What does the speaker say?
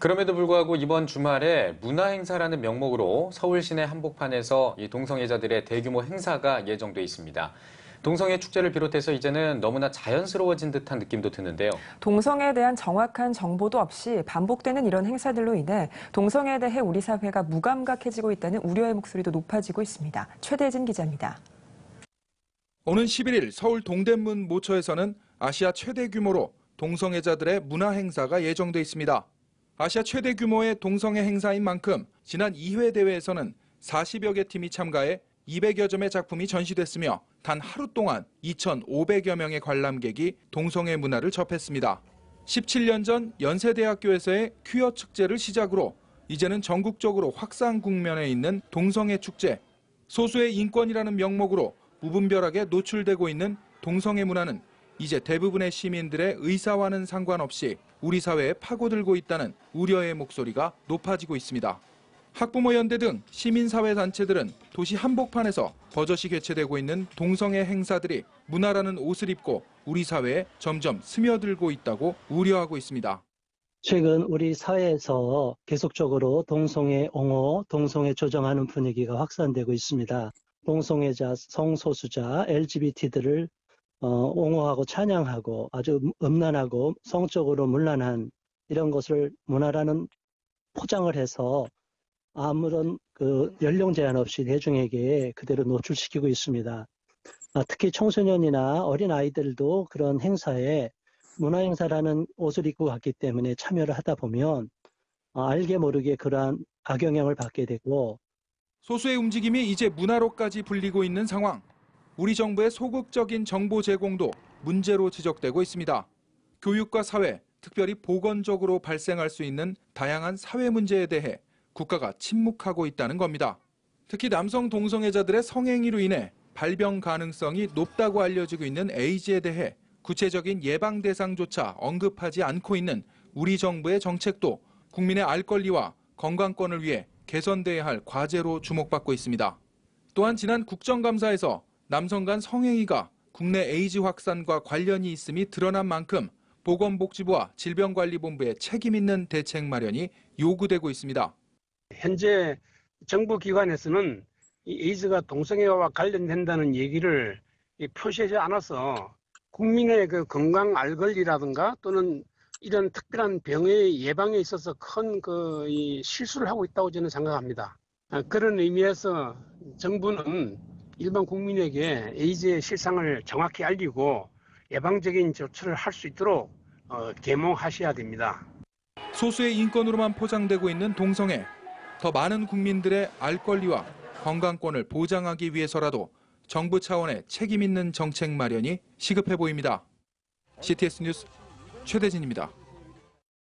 그럼에도 불구하고 이번 주말에 문화행사라는 명목으로 서울 시내 한복판에서 이 동성애자들의 대규모 행사가 예정돼 있습니다. 동성애 축제를 비롯해서 이제는 너무나 자연스러워진 듯한 느낌도 드는데요. 동성애에 대한 정확한 정보도 없이 반복되는 이런 행사들로 인해 동성애에 대해 우리 사회가 무감각해지고 있다는 우려의 목소리도 높아지고 있습니다. 최대진 기자입니다. 오는 11일 서울 동대문 모처에서는 아시아 최대 규모로 동성애자들의 문화 행사가 예정돼 있습니다. 아시아 최대 규모의 동성애 행사인 만큼 지난 2회 대회에서는 40여 개 팀이 참가해 200여 점의 작품이 전시됐으며 단 하루 동안 2,500여 명의 관람객이 동성애 문화를 접했습니다. 17년 전 연세대학교에서의 퀴어 축제를 시작으로 이제는 전국적으로 확산 국면에 있는 동성애 축제. 소수의 인권이라는 명목으로 무분별하게 노출되고 있는 동성애 문화는 이제 대부분의 시민들의 의사와는 상관없이 우리 사회에 파고들고 있다는 우려의 목소리가 높아지고 있습니다. 학부모연대 등 시민사회단체들은 도시 한복판에서 버젓이 개최되고 있는 동성애 행사들이 문화라는 옷을 입고 우리 사회에 점점 스며들고 있다고 우려하고 있습니다. 최근 우리 사회에서 계속적으로 동성애 옹호, 동성애 조장하는 분위기가 확산되고 있습니다. 동성애자, 성소수자, LGBT들을 옹호하고 찬양하고 아주 음란하고 성적으로 문란한 이런 것을 문화라는 포장을 해서 아무런 연령 제한 없이 대중에게 그대로 노출시키고 있습니다. 특히 청소년이나 어린 아이들도 그런 행사에 문화행사라는 옷을 입고 갔기 때문에 참여를 하다 보면 알게 모르게 그러한 악영향을 받게 되고 소수의 움직임이 이제 문화로까지 불리고 있는 상황. 우리 정부의 소극적인 정보 제공도 문제로 지적되고 있습니다. 교육과 사회, 특별히 보건적으로 발생할 수 있는 다양한 사회 문제에 대해 국가가 침묵하고 있다는 겁니다. 특히 남성 동성애자들의 성행위로 인해 발병 가능성이 높다고 알려지고 있는 에이즈에 대해 구체적인 예방 대상조차 언급하지 않고 있는 우리 정부의 정책도 국민의 알 권리와 건강권을 위해 개선돼야 할 과제로 주목받고 있습니다. 또한 지난 국정감사에서 남성 간 성행위가 국내 에이즈 확산과 관련이 있음이 드러난 만큼 보건복지부와 질병관리본부의 책임 있는 대책 마련이 요구되고 있습니다. 현재 정부 기관에서는 이 에이즈가 동성애와 관련된다는 얘기를 표시하지 않아서 국민의 그 건강 알 권리라든가 또는 이런 특별한 병의 예방에 있어서 큰 실수를 하고 있다고 저는 생각합니다. 그런 의미에서 정부는 일반 국민에게 에이즈의 실상을 정확히 알리고 예방적인 조처를 할 수 있도록 계몽하셔야 됩니다. 소수의 인권으로만 포장되고 있는 동성애. 더 많은 국민들의 알 권리와 건강권을 보장하기 위해서라도 정부 차원의 책임 있는 정책 마련이 시급해 보입니다. CTS 뉴스 최대진입니다.